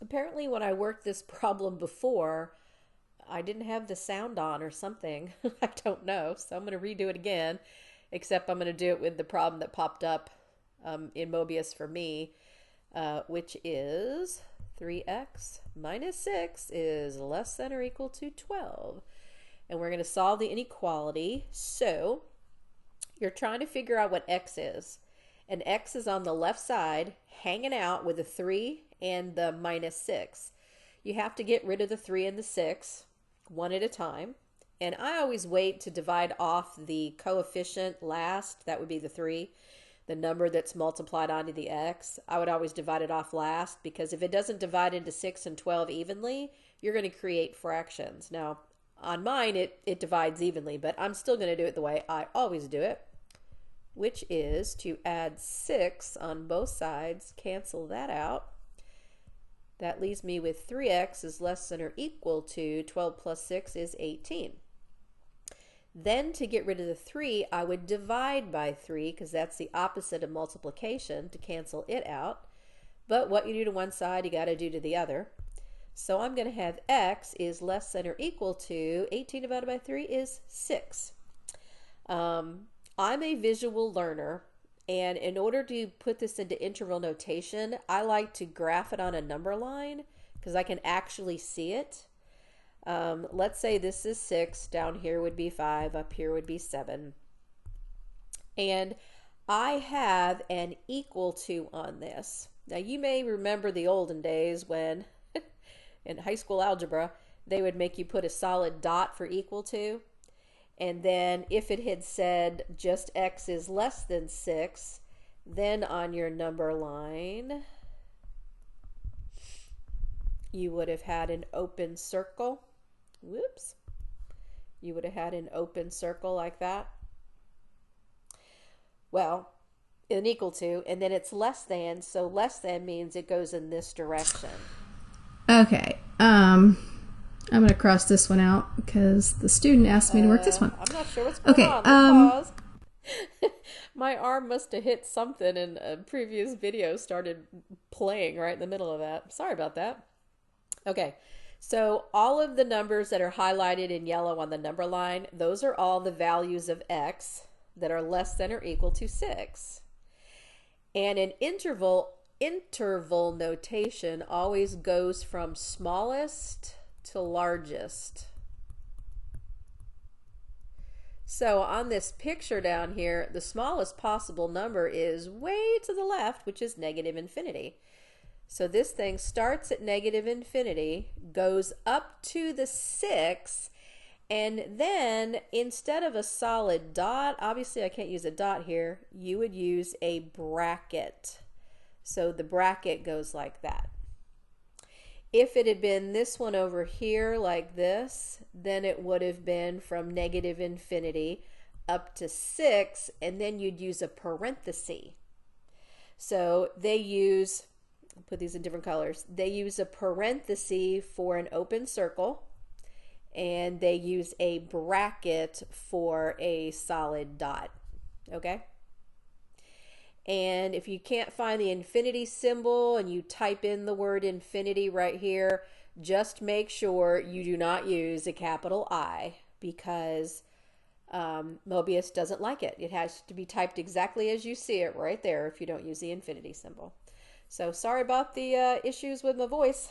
Apparently when I worked this problem before, I didn't have the sound on or something. I don't know. So I'm going to redo it again, except I'm going to do it with the problem that popped up in Mobius for me, which is 3x minus 6 is less than or equal to 12. And we're going to solve the inequality. So you're trying to figure out what x is. And x is on the left side, hanging out with the 3 and the minus 6. You have to get rid of the 3 and the 6 one at a time. And I always wait to divide off the coefficient last. That would be the 3, the number that's multiplied onto the x. I would always divide it off last, because if it doesn't divide into 6 and 12 evenly, you're going to create fractions. Now, on mine, it divides evenly, but I'm still going to do it the way I always do it, which is to add 6 on both sides, cancel that out. That leaves me with 3x is less than or equal to 12 plus 6 is 18. Then to get rid of the 3, I would divide by 3, because that's the opposite of multiplication, to cancel it out. But what you do to one side, you got to do to the other. So I'm going to have x is less than or equal to 18 divided by 3 is 6. I'm a visual learner, and in order to put this into interval notation, I like to graph it on a number line because I can actually see it. Let's say this is 6, down here would be 5, up here would be 7. And I have an equal to on this. Now you may remember the olden days when in high school algebra they would make you put a solid dot for equal to. And then if it had said just x is less than 6, then on your number line, you would have had an open circle. Whoops. You would have had an open circle like that. Well, an equal to, and then it's less than, so less than means it goes in this direction. Okay. I'm going to cross this one out because the student asked me to work this one. I'm not sure what's going Okay. on. Let's pause. My arm must have hit something and a previous video started playing right in the middle of that. Sorry about that. Okay. So all of the numbers that are highlighted in yellow on the number line, those are all the values of x that are less than or equal to 6. And an interval notation always goes from smallest to largest. So on this picture down here, the smallest possible number is way to the left, which is negative infinity. So this thing starts at negative infinity, goes up to the 6, and then instead of a solid dot, obviously I can't use a dot here, you would use a bracket. So the bracket goes like that. If it had been this one over here like this, then it would have been from negative infinity up to 6, and then you'd use a parenthesis. So they use, put these in different colors, they use a parenthesis for an open circle, and they use a bracket for a solid dot. Okay? And if you can't find the infinity symbol and you type in the word infinity right here, just make sure you do not use a capital I, because Mobius doesn't like it. It has to be typed exactly as you see it right there if you don't use the infinity symbol. So sorry about the issues with my voice.